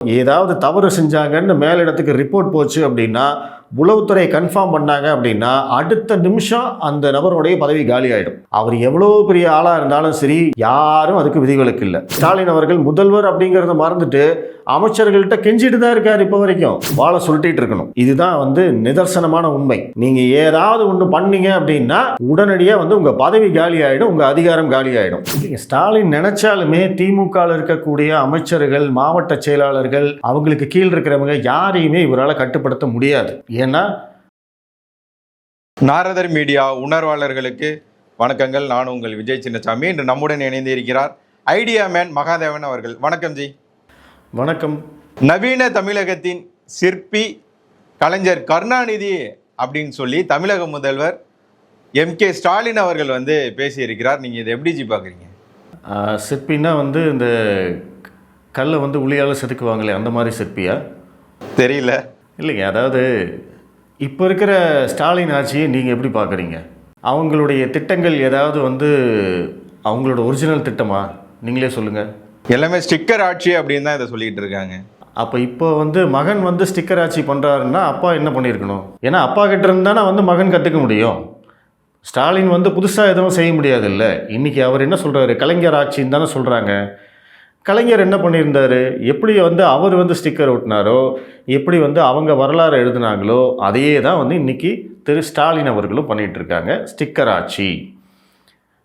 ஏதாவது தவறு செஞ்சாங்கன்னு மேலிடத்துக்கு ரிப்போர்ட் போச்சு அப்படின்னா, உளவுத்துறை கன்ஃபார்ம் பண்ணாங்க அப்படின்னா, அடுத்த நிமிஷம் அந்த நபருடைய பதவி காலி ஆயிடும். அவர் எவ்வளோ பெரிய ஆளா இருந்தாலும் சரி, யாரும் அதுக்கு விதிவிலக்கு இல்லை. ஸ்டாலின் அவர்கள் முதல்வர் அப்படிங்கிறத மறந்துட்டு அமைச்சர்கள்ட்ட கெஞ்சிட்டு தான் இருக்காரு இப்போ வரைக்கும். வாழை சுருட்டிட்டு இருக்கணும். இதுதான் நிதர்சனமான உண்மை. நீங்க ஏதாவது ஒன்று பண்ணீங்க அப்படின்னா உடனடியாக உங்க பதவி காலி ஆயிடும், உங்க அதிகாரம் காலி ஆயிடும். ஸ்டாலின் நினைச்சாலுமே திமுக இருக்கக்கூடிய அமைச்சர்கள், மாவட்ட செயலாளர்கள், அவங்களுக்கு கீழ் இருக்கிறவங்க யாரையுமே இவரால் கட்டுப்படுத்த முடியாது. ஏன்னா நாரதர் மீடியா உணர்வாளர்களுக்கு வணக்கங்கள். நான் உங்கள் விஜய் சின்னசாமி. இன்று நம்முடன் இணைந்து இருக்கிறார் ஐடியா மேன் மகாதேவன் அவர்கள். வணக்கம் ஜி. வணக்கம். நவீன தமிழகத்தின் சிற்பி கலைஞர் கருணாநிதி அப்படின்னு சொல்லி தமிழக முதல்வர் MK ஸ்டாலின் அவர்கள் பேசியிருக்கிறார். நீங்கள் இதை எப்படி ஜி பார்க்குறீங்க? சிற்பின்னா இந்த கல்லை உளியால் செதுக்குவாங்களே அந்த மாதிரி சிற்பியா? தெரியல. இல்லைங்க, அதாவது இப்போ இருக்கிற ஸ்டாலின் ஆட்சியை நீங்கள் எப்படி பார்க்குறீங்க? அவங்களுடைய திட்டங்கள் ஏதாவது அவங்களோட ஒரிஜினல் திட்டமா? நீங்களே சொல்லுங்கள். எல்லாமே ஸ்டிக்கர் ஆட்சி அப்படின்னு தான் இதை சொல்லிகிட்டு இருக்காங்க. அப்போ இப்போ மகன் ஸ்டிக்கர் ஆட்சி பண்ணுறாருன்னா அப்பா என்ன பண்ணியிருக்கணும்? ஏன்னா அப்பா கிட்ட இருந்தானே மகன் கற்றுக்க முடியும். ஸ்டாலின் புதுசாக எதுவும் செய்ய முடியாது இல்லை. இன்றைக்கி அவர் என்ன சொல்கிறாரு? கலைஞர் ஆட்சின்னு தானே சொல்கிறாங்க. கலைஞர் என்ன பண்ணியிருந்தார்? எப்படி அவர் ஸ்டிக்கர் ஒட்டினாரோ, எப்படி அவங்க வரலாறு எழுதினாங்களோ அதையே தான் இன்றைக்கி திரு ஸ்டாலின் அவர்களும் பண்ணிகிட்ருக்காங்க. ஸ்டிக்கர் ஆட்சி,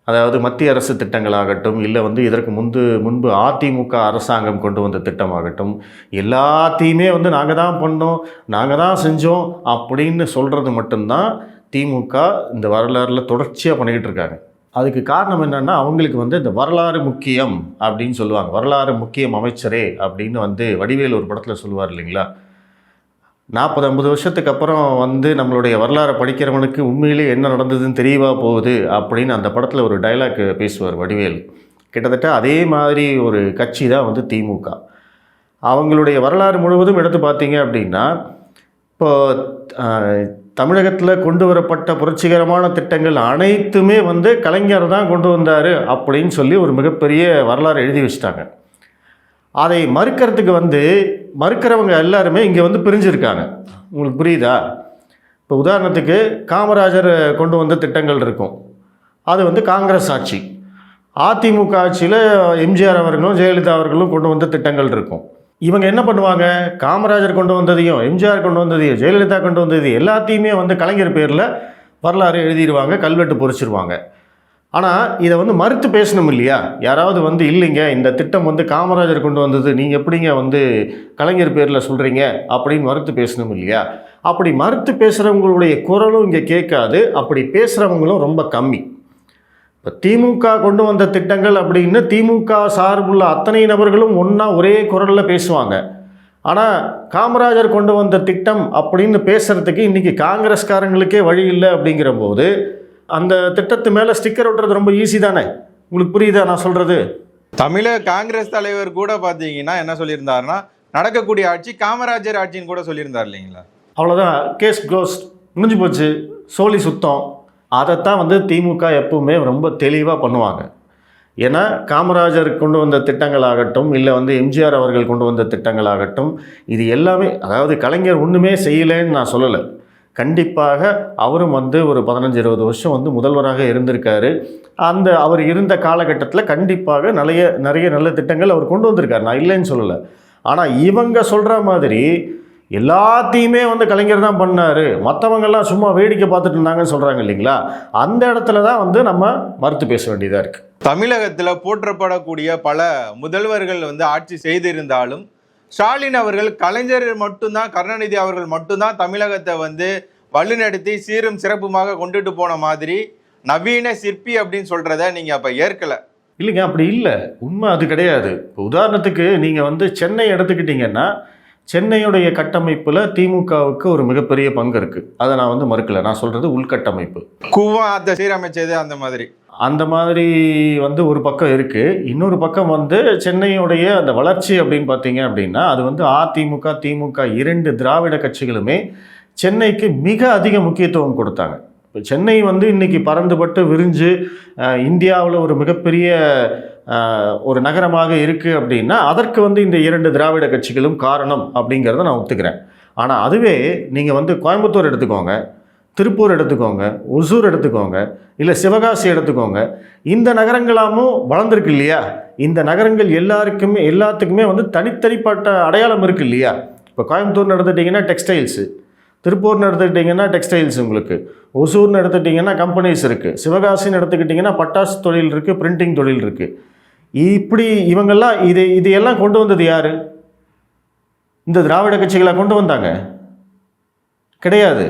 அதாவது மத்திய அரசு திட்டங்களாகட்டும், இல்லை இதற்கு முன்பு அதிமுக அரசாங்கம் கொண்டு வந்த திட்டமாகட்டும், எல்லாத்தையுமே நாங்கள் தான் பண்ணோம், நாங்கள் தான் செஞ்சோம் அப்படின்னு சொல்கிறது மட்டும்தான் திமுக இந்த வரலாறில் தொடர்ச்சியாக பண்ணிக்கிட்டு இருக்காங்க. அதுக்கு காரணம் என்னென்னா, அவங்களுக்கு இந்த வரலாறு முக்கியம் அப்படின்னு சொல்லுவாங்க. வரலாறு முக்கியம் அமைச்சரே அப்படின்னு வடிவேல் ஒரு படத்தில் சொல்லுவார் இல்லைங்களா? 40-50 வருஷத்துக்கு அப்புறம் நம்மளுடைய வரலாறை படிக்கிறவனுக்கு உண்மையிலே என்ன நடந்ததுன்னு தெரியவா போகுது அப்படின்னு அந்த படத்தில் ஒரு டைலாக் பேசுவார் வடிவேல். கிட்டத்தட்ட அதே மாதிரி ஒரு கட்சி தான் திமுக. அவங்களுடைய வரலாறு முழுவதும் எடுத்து பார்த்தீங்க அப்படின்னா, இப்போ தமிழகத்தில் கொண்டு வரப்பட்ட புரட்சிகரமான திட்டங்கள் அனைத்துமே கலைஞர் தான் கொண்டு வந்தார் அப்படின்னு சொல்லி ஒரு மிகப்பெரிய வரலாறு எழுதி வச்சுட்டாங்க. அதை மறுக்கிறதுக்கு மறுக்கிறவங்க எல்லாருமே இங்கே பிரிஞ்சிருக்காங்க. உங்களுக்கு புரியுதா? இப்போ உதாரணத்துக்கு காமராஜர் கொண்டு வந்த திட்டங்கள் இருக்கும், அது காங்கிரஸ் ஆட்சி. அதிமுக ஆட்சியில் எம்ஜிஆர் அவர்களும் ஜெயலலிதா அவர்களும் கொண்டு வந்த திட்டங்கள் இருக்கும். இவங்க என்ன பண்ணுவாங்க? காமராஜர் கொண்டு வந்ததையும், எம்ஜிஆர் கொண்டு வந்ததையும், ஜெயலலிதா கொண்டு வந்ததையும் எல்லாத்தையுமே கலைஞர் பேரில் வரலாறு எழுதிடுவாங்க, கல்வெட்டு பொறிச்சிருவாங்க. ஆனால் இதை மறுத்து பேசணும் இல்லையா? யாராவது இல்லைங்க இந்த திட்டம் காமராஜர் கொண்டு வந்தது, நீங்கள் எப்படிங்க கலைஞர் பேரில் சொல்கிறீங்க அப்படின்னு மறுத்து பேசணும் இல்லையா? அப்படி மறுத்து பேசுகிறவங்களுடைய குரலும் இங்கே கேட்காது. அப்படி பேசுகிறவங்களும் ரொம்ப கம்மி. இப்போ திமுக கொண்டு வந்த திட்டங்கள் அப்படின்னு திமுக சார்புள்ள அத்தனை நபர்களும் ஒன்றா ஒரே குரலில் பேசுவாங்க. ஆனால் காமராஜர் கொண்டு வந்த திட்டம் அப்படின்னு பேசுகிறதுக்கு இன்றைக்கி காங்கிரஸ்காரங்களுக்கே வழி இல்லை. அப்படிங்கிற போது அந்த திட்டத்து மேலே ஸ்டிக்கர் ஒட்டுறது ரொம்ப ஈஸி தானே? உங்களுக்கு புரியுதா நான் சொல்கிறது? தமிழக காங்கிரஸ் தலைவர் கூட பார்த்தீங்கன்னா என்ன சொல்லியிருந்தாருன்னா, நடக்கக்கூடிய ஆட்சி காமராஜர் ஆட்சின்னு கூட சொல்லியிருந்தார் இல்லைங்களா? அவ்வளோதான், கேஸ் க்ளோஸ், முடிஞ்சு போச்சு, சோழி சுத்தம். அதைத்தான் திமுக எப்பவுமே ரொம்ப தெளிவாக பண்ணுவாங்க. ஏன்னா காமராஜர் கொண்டு வந்த திட்டங்களாகட்டும், இல்லை எம்ஜிஆர் அவர்கள் கொண்டு வந்த திட்டங்களாகட்டும், இது எல்லாமே, அதாவது கலைஞர் ஒன்றுமே செய்யலைன்னு நான் சொல்லலை. கண்டிப்பாக அவரும் ஒரு 15-20 வருஷம் முதல்வராக இருந்திருக்காரு. அவர் இருந்த காலகட்டத்தில் கண்டிப்பாக நிறைய நல்ல திட்டங்கள் அவர் கொண்டு வந்திருக்கார், நான் இல்லைன்னு சொல்லலை. ஆனால் இவங்க சொல்கிற மாதிரி எல்லாத்தையுமே கலைஞர் தான் பண்ணார், மற்றவங்கெல்லாம் சும்மா வேடிக்கை பார்த்துட்டு இருந்தாங்கன்னு சொல்கிறாங்க இல்லைங்களா? அந்த இடத்துல தான் நம்ம மறுத்து பேச வேண்டியதாக இருக்குது. தமிழகத்தில் போற்றப்படக்கூடிய பல முதல்வர்கள் ஆட்சி செய்திருந்தாலும் ஸ்டாலின் அவர்கள், கலைஞர் மட்டும்தான், கருணாநிதி அவர்கள் மட்டும்தான் தமிழகத்தை வழிநடத்தி சீரும் சிறப்புமாக கொண்டுட்டு போன மாதிரி நவீன சிற்பி அப்படின்னு சொல்கிறத நீங்கள் அப்போ ஏற்கலை இல்லைங்க? அப்படி இல்லை, உண்மை அது கிடையாது. இப்போ உதாரணத்துக்கு நீங்கள் சென்னை எடுத்துக்கிட்டிங்கன்னா, சென்னையுடைய கட்டமைப்பில் திமுகவுக்கு ஒரு மிகப்பெரிய பங்கு இருக்குது. அதை நான் மறுக்கலை. நான் சொல்கிறது உள்கட்டமைப்பு, கூவம் அதை சீரமைச்சது, அந்த மாதிரி ஒரு பக்கம் இருக்குது. இன்னொரு பக்கம் சென்னையுடைய அந்த வளர்ச்சி அப்படின்னு பார்த்தீங்க அப்படின்னா, அது அதிமுக திமுக இரண்டு திராவிட கட்சிகளுமே சென்னைக்கு மிக அதிக முக்கியத்துவம் கொடுத்தாங்க. இப்போ சென்னை இன்றைக்கி பறந்துபட்டு விரிஞ்சு இந்தியாவில் ஒரு மிகப்பெரிய ஒரு நகரமாக இருக்குது அப்படின்னா அதற்கு வந்து இந்த 2 திராவிட கட்சிகளும் காரணம் அப்படிங்கிறத நான் ஒத்துக்கிறேன். ஆனால் அதுவே நீங்கள் வந்து கோயம்புத்தூர் எடுத்துக்கோங்க, திருப்பூர் எடுத்துக்கோங்க, ஒசூர் எடுத்துக்கோங்க, இல்லை சிவகாசி எடுத்துக்கோங்க, இந்த நகரங்களாமும் வளர்ந்துருக்கு இல்லையா? இந்த நகரங்கள் எல்லாத்துக்குமே வந்து தனித்தனிப்பட்ட அடையாளம் இருக்குது இல்லையா? இப்போ கோயம்புத்தூர்னு எடுத்துட்டிங்கன்னா டெக்ஸ்டைல்ஸு, திருப்பூர்னு எடுத்துக்கிட்டிங்கன்னா டெக்ஸ்டைல்ஸ் உங்களுக்கு, ஒசூர்னு எடுத்துக்கிட்டிங்கன்னா கம்பெனிஸ் இருக்குது, சிவகாசின்னு எடுத்துக்கிட்டிங்கன்னா பட்டாசு தொழில் இருக்குது, பிரிண்டிங் தொழில் இருக்குது. இப்படி இவங்கெல்லாம் இதையெல்லாம் கொண்டு வந்தது யார்? இந்த திராவிட கட்சிகளை கொண்டு வந்தாங்க? கிடையாது.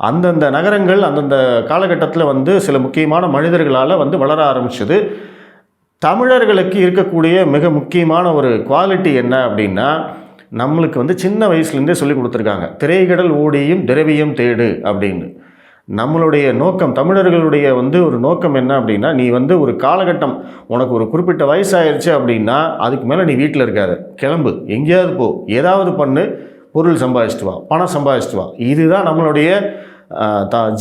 அந்தந்த நகரங்கள் அந்தந்த காலகட்டத்தில் வந்து சில முக்கியமான மனிதர்களால் வந்து வளர ஆரம்பிச்சது. தமிழர்களுக்கு இருக்கக்கூடிய மிக முக்கியமான ஒரு குவாலிட்டி என்ன அப்படின்னா, நம்மளுக்கு வந்து சின்ன வயசுலேருந்தே சொல்லி கொடுத்துருக்காங்க, திரைகடல் ஓடியும் திரவியம் தேடு அப்படின்னு. நம்மளுடைய நோக்கம், தமிழர்களுடைய வந்து ஒரு நோக்கம் என்ன அப்படின்னா, நீ வந்து ஒரு காலகட்டம், உனக்கு ஒரு குறிப்பிட்ட வயசாயிருச்சு அப்படின்னா அதுக்கு மேலே நீ வீட்டில் இருக்காத, கிளம்பு, எங்கேயாவது போ, ஏதாவது பண்ணு, பொருள் சம்பாதிச்சிட்டு வா, பணம் சம்பாதிச்சிட்டு வா. இதுதான் நம்மளுடைய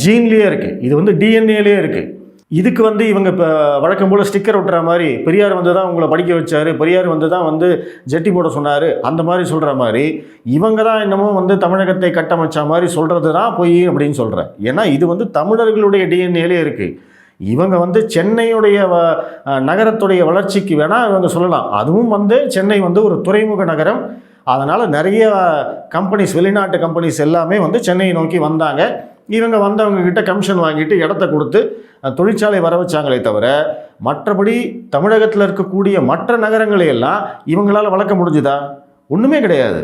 ஜீன்லேயே இருக்குது, இது வந்து டிஎன்ஏலேயே இருக்குது. இதுக்கு வந்து இவங்க இப்போ வழக்கம் போல் ஸ்டிக்கர் ஒட்டுற மாதிரி, பெரியார் வந்து தான் உங்களை படிக்க வச்சார், பெரியார் வந்து தான் வந்து ஜெட்டி போட சொன்னார், அந்த மாதிரி சொல்கிற மாதிரி இவங்க தான் என்னமோ வந்து தமிழகத்தை கட்டமைச்ச மாதிரி சொல்கிறது தான் பொய் அப்படின்னு சொல்கிறேன். ஏன்னா இது வந்து தமிழர்களுடைய டிஎன்ஏலே இருக்குது. இவங்க வந்து சென்னையுடைய நகரத்துடைய வளர்ச்சிக்கு வேணால் இவங்க சொல்லலாம். அதுவும் வந்து சென்னை வந்து ஒரு துறைமுக நகரம். அதனால் நிறைய கம்பெனிஸ், வெளிநாட்டு கம்பெனிஸ் எல்லாமே வந்து சென்னையை நோக்கி வந்தாங்க. இவங்க வந்தவங்கக்கிட்ட கமிஷன் வாங்கிட்டு இடத்த கொடுத்து தொழிற்சாலை வர வச்சாங்களே தவிர, மற்றபடி தமிழகத்தில் இருக்கக்கூடிய மற்ற நகரங்களை எல்லாம் இவங்களால் வளர்க்க முடிஞ்சுதா? ஒன்றுமே கிடையாது.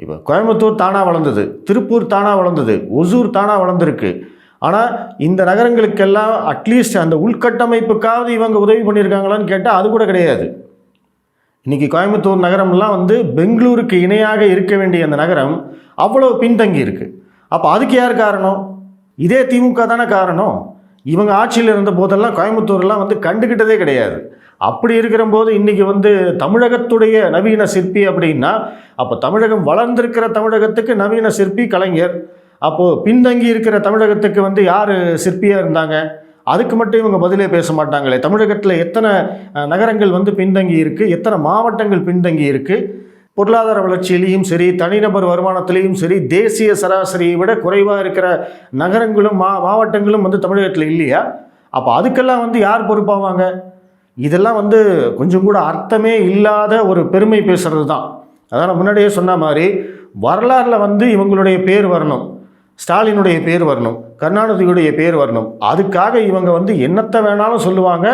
இப்போ கோயம்புத்தூர் தானாக வளர்ந்தது, திருப்பூர் தானாக வளர்ந்தது, ஒசூர் தானாக வளர்ந்துருக்கு. ஆனால் இந்த நகரங்களுக்கெல்லாம் அட்லீஸ்ட் அந்த உள்கட்டமைப்புக்காவது இவங்க உதவி பண்ணியிருக்காங்களான்னு கேட்டால் அது கூட கிடையாது. இன்றைக்கி கோயம்புத்தூர் நகரம்லாம் வந்து பெங்களூருக்கு இணையாக இருக்க வேண்டிய அந்த நகரம் அவ்வளோ பின்தங்கி இருக்குது. அப்போ அதுக்கு யார் காரணம்? இதே திமுக தானே காரணம். இவங்க ஆட்சியில் இருந்த போதெல்லாம் கோயம்புத்தூர்லாம் வந்து கண்டுக்கிட்டதே கிடையாது. அப்படி இருக்கிற போது இன்றைக்கி வந்து தமிழகத்துடைய நவீன சிற்பி அப்படின்னா, அப்போ தமிழகம் வளர்ந்திருக்கிற தமிழகத்துக்கு நவீன சிற்பி கலைஞர். அப்போது பின்தங்கி இருக்கிற தமிழகத்துக்கு வந்து யார் சிற்பியாக இருந்தாங்க? அதுக்கு மட்டும் இவங்க பதிலே பேச மாட்டாங்களே. தமிழகத்தில் எத்தனை நகரங்கள் வந்து பின்தங்கி இருக்குது, எத்தனை மாவட்டங்கள் பின்தங்கி இருக்குது, பொருளாதார வளர்ச்சியிலையும் சரி, தனிநபர் வருமானத்திலையும் சரி, தேசிய சராசரியை விட குறைவாக இருக்கிற நகரங்களும் மாவட்டங்களும் வந்து தமிழகத்தில் இல்லையா? அப்போ அதுக்கெல்லாம் வந்து யார் பொறுப்பாவாங்க? இதெல்லாம் வந்து கொஞ்சம் கூட அர்த்தமே இல்லாத ஒரு பெருமை பேசுகிறது தான். அதான் நான் முன்னாடியே சொன்ன மாதிரி வரலாறில் வந்து இவங்களுடைய பேர் வரணும், ஸ்டாலினுடைய பேர் வரணும், கருணாநிதியுடைய பேர் வரணும். அதுக்காக இவங்க வந்து என்னத்தை வேணாலும் சொல்லுவாங்க,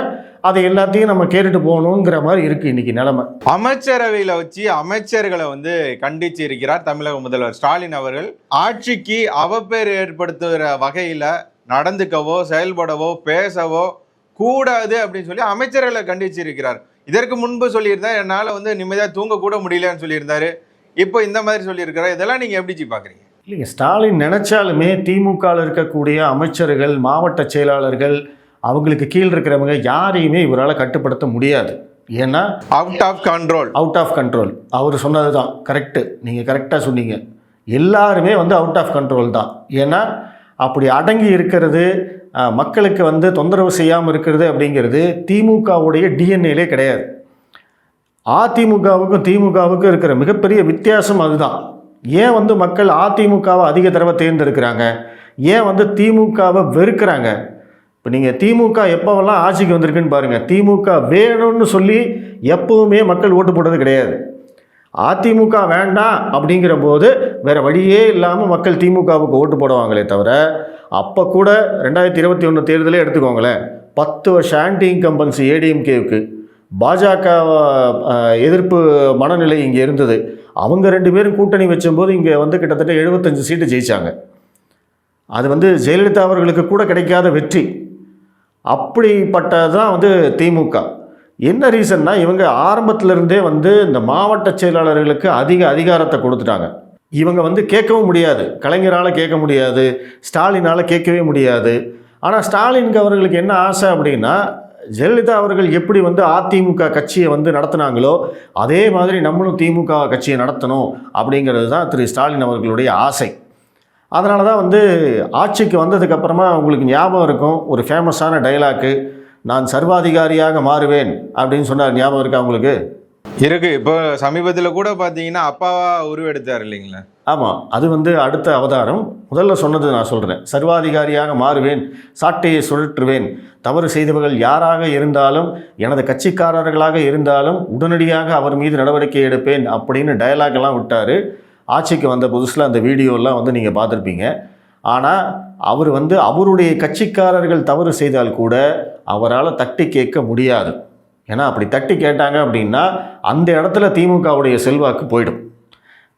அதை எல்லாத்தையும் நம்ம கேட்டுட்டு போகணுங்கிற மாதிரி இருக்குது இன்றைக்கி நிலைமை. அமைச்சரவையில் வச்சு அமைச்சர்களை வந்து கண்டித்து இருக்கிறார் தமிழக முதல்வர் ஸ்டாலின் அவர்கள். ஆட்சிக்கு அவப்பேர் ஏற்படுத்துகிற வகையில் நடந்துக்கவோ செயல்படவோ பேசவோ கூடாது அப்படின்னு சொல்லி அமைச்சர்களை கண்டித்து இருக்கிறார். இதற்கு முன்பு சொல்லியிருந்தார், என்னால் வந்து நிம்மதியாக தூங்க கூட முடியலன்னு சொல்லியிருந்தாரு. இப்போ இந்த மாதிரி சொல்லியிருக்கிறார். இதெல்லாம் நீங்கள் எப்படி பார்க்குறீங்க? இல்லைங்க, ஸ்டாலின் நினச்சாலுமே திமுகவில் இருக்கக்கூடிய அமைச்சர்கள், மாவட்ட செயலாளர்கள், அவங்களுக்கு கீழ் இருக்கிறவங்க யாரையுமே இவரால் கட்டுப்படுத்த முடியாது. ஏன்னா அவுட் ஆஃப் கண்ட்ரோல். அவர் சொன்னது தான் கரெக்டு, நீங்கள் கரெக்டாக சொன்னீங்க. எல்லாருமே வந்து அவுட் ஆஃப் கண்ட்ரோல் தான். ஏன்னா அப்படி அடங்கி இருக்கிறது, மக்களுக்கு வந்து தொந்தரவு செய்யாமல் இருக்கிறது அப்படிங்கிறது திமுகவுடைய டிஎன்ஏலே கிடையாது. அதிமுகவுக்கும் திமுகவுக்கும் இருக்கிற மிகப்பெரிய வித்தியாசம் அதுதான். ஏன் வந்து மக்கள் அதிமுகவை அதிக தடவை தேர்ந்தெடுக்கிறாங்க, ஏன் வந்து திமுகவை வெறுக்கிறாங்க? இப்போ நீங்கள் திமுக எப்போவெல்லாம் ஆட்சிக்கு வந்திருக்குன்னு பாருங்கள். திமுக வேணும்னு சொல்லி எப்போவுமே மக்கள் ஓட்டு போட்டது கிடையாது. அதிமுக வேண்டாம் அப்படிங்கிற போது வேறு வழியே இல்லாமல் மக்கள் திமுகவுக்கு ஓட்டு போடுவாங்களே தவிர, அப்போ கூட 2021 தேர்தலே எடுத்துக்கோங்களேன், 10 வருஷம் ஆன்டி இன்கம்பன்சி ஏடிஎம்கேவுக்கு, பாஜக எதிர்ப்பு மனநிலை இங்கே இருந்தது. அவங்க 2 பேரும் கூட்டணி வச்சும்போது இங்கே வந்து கிட்டத்தட்ட 75 சீட்டு ஜெயித்தாங்க. அது வந்து ஜெயலலிதா அவர்களுக்கு கூட கிடைக்காத வெற்றி. அப்படிப்பட்டது தான் வந்து திமுக. என்ன ரீசன்னா, இவங்க ஆரம்பத்திலிருந்தே வந்து இந்த மாவட்ட செயலாளர்களுக்கு அதிக அதிகாரத்தை கொடுத்துட்டாங்க. இவங்க வந்து கேட்கவும் முடியாது, கலைஞரால் கேட்க முடியாது, ஸ்டாலினால் கேட்கவே முடியாது. ஆனால் ஸ்டாலினுக்கு அவர்களுக்கு என்ன ஆசை அப்படின்னா, ஜெயலலிதா அவர்கள் எப்படி வந்து அதிமுக கட்சியை வந்து நடத்தினாங்களோ அதே மாதிரி நம்மளும் திமுக கட்சியை நடத்தணும் அப்படிங்கிறது தான் திரு ஸ்டாலின் அவர்களுடைய ஆசை. அதனால தான் வந்து ஆட்சிக்கு வந்ததுக்கப்புறமா உங்களுக்கு ஞாபகம் இருக்கும் ஒரு ஃபேமஸான டைலாக்கு, நான் சர்வாதிகாரியாக மாறுவேன் அப்படின்னு சொன்னார். ஞாபகம் இருக்கா உங்களுக்கு? இருக்கு. இப்போ சமீபத்தில் கூட பார்த்தீங்கன்னா அப்பாவா உருவெடுத்தார் இல்லைங்களா? ஆமாம், அது அடுத்த அவதாரம். முதல்ல சொன்னது நான் சொல்கிறேன். சர்வாதிகாரியாக மாறுவேன், சாட்டையை சுழற்றுவேன், தவறு செய்தவர்கள் யாராக இருந்தாலும், எனது கட்சிக்காரர்களாக இருந்தாலும் உடனடியாக அவர் மீது நடவடிக்கை எடுப்பேன் அப்படின்னு டயலாக்லாம் விட்டார். ஆட்சிக்கு வந்த புதுசில் அந்த வீடியோலாம் நீங்கள் பார்த்துருப்பீங்க. ஆனால் அவர் அவருடைய கட்சிக்காரர்கள் தவறு செய்தால் கூட அவரால் தட்டி கேட்க முடியாது. ஏன்னா அப்படி தட்டி கேட்டாங்க அப்படின்னா அந்த இடத்துல திமுகவுடைய செல்வாக்கு போயிடும்.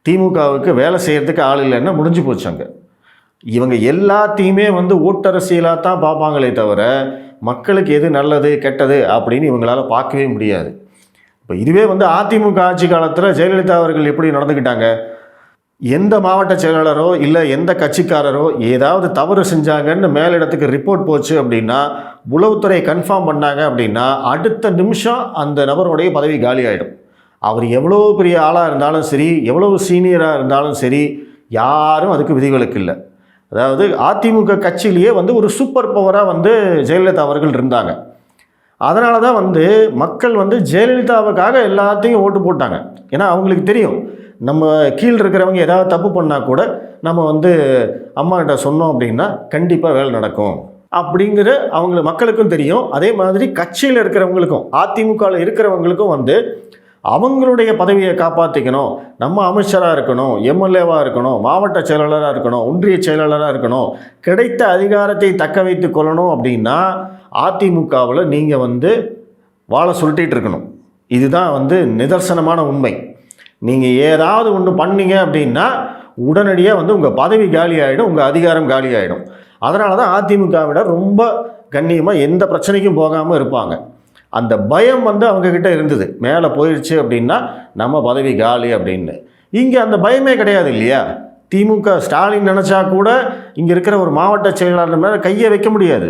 திமுகவுக்கு வேலை செய்கிறதுக்கு ஆள் இல்லைன்னா முடிஞ்சு போச்சு. அங்கே இவங்க எல்லாத்தையுமே ஓட்டரசியலாக தான் பார்ப்பாங்களே தவிர மக்களுக்கு எது நல்லது கெட்டது அப்படின்னு இவங்களால் பார்க்கவே முடியாது. இப்போ இதுவே அதிமுக ஆட்சி காலத்தில் ஜெயலலிதா அவர்கள் எப்படி நடந்துக்கிட்டாங்க? எந்த மாவட்ட செயலாளரோ இல்லை எந்த கட்சிக்காரரோ ஏதாவது தவறு செஞ்சாங்கன்னு மேலிடத்துக்கு ரிப்போர்ட் போச்சு அப்படின்னா, உளவுத்துறை கன்ஃபார்ம் பண்ணாங்க அப்படின்னா அடுத்த நிமிஷம் அந்த நபருடைய பதவி காலி ஆகிடும். அவர் எவ்வளோ பெரிய ஆளாக இருந்தாலும் சரி, எவ்வளோ சீனியராக இருந்தாலும் சரி, யாரும் அதுக்கு விதிவிலக்கு இல்லை. அதாவது அதிமுக கட்சியிலேயே ஒரு சூப்பர் பவராக ஜெயலலிதா அவர்கள் இருந்தாங்க. அதனால தான் மக்கள் ஜெயலலிதாவுக்காக எல்லாத்தையும் ஓட்டு போட்டாங்க. ஏன்னா அவங்களுக்கு தெரியும், நம்ம கீழே இருக்கிறவங்க ஏதாவது தப்பு பண்ணால் கூட நம்ம அம்மா கிட்ட சொன்னோம் அப்படின்னா கண்டிப்பாக வேலை நடக்கும் அப்படிங்கிற மக்களுக்கும் தெரியும். அதே மாதிரி கட்சியில் இருக்கிறவங்களுக்கும், அதிமுகவில் இருக்கிறவங்களுக்கும் அவங்களுடைய பதவியை காப்பாற்றிக்கணும், நம்ம அமைச்சராக இருக்கணும், எம்எல்ஏவாக இருக்கணும், மாவட்ட செயலாளராக இருக்கணும், ஒன்றிய செயலாளராக இருக்கணும், கிடைத்த அதிகாரத்தை தக்க வைத்து கொள்ளணும் அப்படின்னா அதிமுகவில் நீங்கள் வாழை சுருட்டிகிட்டு இருக்கணும். இதுதான் நிதர்சனமான உண்மை. நீங்கள் ஏதாவது ஒன்று பண்ணீங்க அப்படின்னா உடனடியாக உங்கள் பதவி காலி ஆகிடும், உங்கள் அதிகாரம் காலி ஆகிடும். அதனால தான் அதிமுகவிட ரொம்ப கண்ணியமாக எந்த பிரச்சனைக்கும் போகாமல் இருப்பாங்க. அந்த பயம் அவங்கக்கிட்ட இருந்தது. மேலே போயிடுச்சு அப்படின்னா நம்ம பதவி காலி அப்படின்னு. இங்கே அந்த பயமே கிடையாது இல்லையா? திமுக ஸ்டாலின் நினச்சா கூட இங்கே இருக்கிற ஒரு மாவட்ட செயலாளர் மேலே கையை வைக்க முடியாது.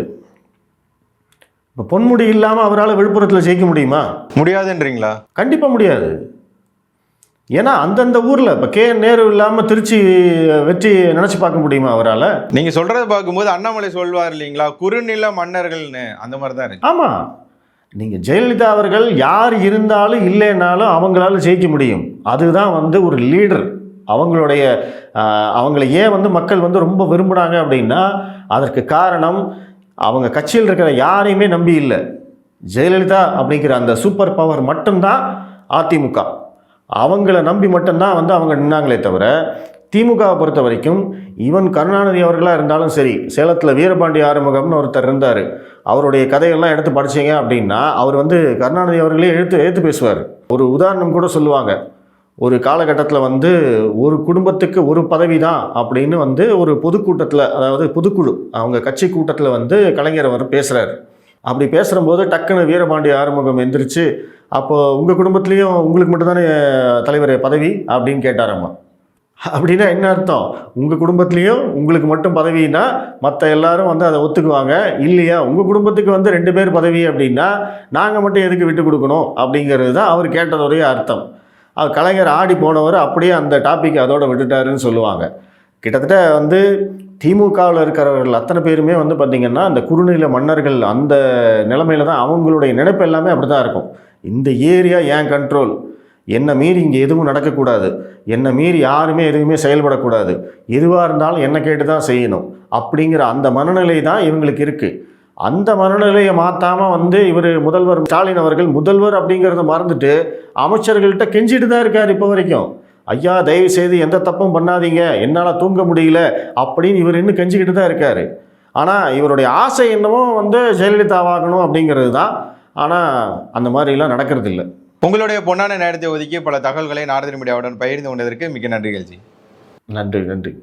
இப்போ பொன்முடி இல்லாமல் அவரால் விழுப்புரத்தில் ஜெயிக்க முடியுமா? முடியாதுன்றீங்களா? கண்டிப்பாக முடியாது. ஏன்னா அந்தந்த ஊரில் இப்போ KN நேரு இல்லாமல் திருச்சி வெற்றி நினச்சி பார்க்க முடியுமா அவரால்? நீங்கள் சொல்கிறத பார்க்கும்போது அண்ணாமலை சொல்வார் இல்லைங்களா, குறுநில மன்னர்கள்னு, அந்த மாதிரி தான் இருக்கு. ஆமாம், நீங்கள் ஜெயலலிதா அவர்கள் யார் இருந்தாலும் இல்லைன்னாலும் அவங்களால ஜெயிக்க முடியும். அதுதான் ஒரு லீடர். அவங்கள ஏன் மக்கள் ரொம்ப விரும்புகிறாங்க அப்படின்னா அதற்கு காரணம் அவங்க கட்சியில் இருக்கிற யாரையுமே நம்பி இல்லை. ஜெயலலிதா அப்படிங்கிற அந்த சூப்பர் பவர் மட்டும்தான் அதிமுக. அவங்கள நம்பி மட்டும்தான் அவங்க நின்னாங்களே தவிர, திமுகவை பொறுத்த வரைக்கும் ஈவன் கருணாநிதி அவர்களாக இருந்தாலும் சரி, சேலத்தில் வீரபாண்டி ஆறுமுகம்னு ஒருத்தர் இருந்தார். அவருடைய கதையெல்லாம் எடுத்து படித்தீங்க அப்படின்னா அவர் கருணாநிதி அவர்களே எடுத்து பேசுவார். ஒரு உதாரணம் கூட சொல்லுவாங்க. ஒரு காலகட்டத்தில் ஒரு குடும்பத்துக்கு ஒரு பதவி தான் அப்படின்னு ஒரு பொதுக்கூட்டத்தில், அதாவது பொதுக்குழு அவங்க கட்சி கூட்டத்தில் கலைஞர் அவர் பேசுகிறார். அப்படி பேசுகிறபோது டக்குன்னு வீரபாண்டி ஆறுமுகம் எந்திரிச்சு, அப்போது உங்கள் குடும்பத்துலேயும் உங்களுக்கு மட்டும்தானே தலைவர் பதவி அப்படின்னு கேட்டாராம்மா. அப்படின்னா என்ன அர்த்தம்? உங்கள் குடும்பத்துலேயும் உங்களுக்கு மட்டும் பதவின்னா மற்ற எல்லாரும் அதை ஒத்துக்குவாங்க. இல்லையா, உங்கள் குடும்பத்துக்கு 2 பேர் பதவி அப்படின்னா நாங்கள் மட்டும் எதுக்கு விட்டு கொடுக்கணும் அப்படிங்கிறது தான் அவர் கேட்டதோடைய அர்த்தம். கலைஞர் ஆடி போனவர் அப்படியே அந்த டாபிக் அதோடு விட்டுட்டாருன்னு சொல்லுவாங்க. கிட்டத்தட்ட திமுகவில் இருக்கிறவர்கள் அத்தனை பேருமே பார்த்திங்கன்னா அந்த குறுநில மன்னர்கள் அந்த நிலைமையில் தான் அவங்களுடைய நினைப்பு எல்லாமே அப்படி தான் இருக்கும். இந்த ஏரியா ஏன் கண்ட்ரோல், என்னை மீறி இங்கே எதுவும் நடக்கக்கூடாது, என்னை மீறி யாருமே எதுவுமே செயல்படக்கூடாது, எதுவாக இருந்தாலும் என்னை கேட்டு தான் செய்யணும் அப்படிங்கிற அந்த மனநிலை தான் இவங்களுக்கு இருக்குது. அந்த மனநிலையை மாற்றாமல் இவர் முதல்வர் ஸ்டாலின் அவர்கள் முதல்வர் அப்படிங்கிறத மறந்துட்டு அமைச்சர்கள்ட்ட கெஞ்சிட்டு தான் இருக்கார் இப்போ வரைக்கும். ஐயா தயவு செய்து எந்த தப்பும் பண்ணாதீங்க, என்னால் தூங்க முடியல அப்படின்னு இவர் இன்னும் கெஞ்சிக்கிட்டு தான் இருக்கார். ஆனால் இவருடைய ஆசை என்னமோ ஜெயலலிதாவாகணும் அப்படிங்கிறது தான். ஆனால் அந்த மாதிரிலாம் நடக்கிறது இல்லை. உங்களுடைய பொன்னான நேரத்தை ஒதுக்கி பல தகவல்களை நாரதன் மீடியாவுடன் பகிர்ந்து கொண்டதற்கு மிக்க நன்றிகள் ஜி. நன்றி.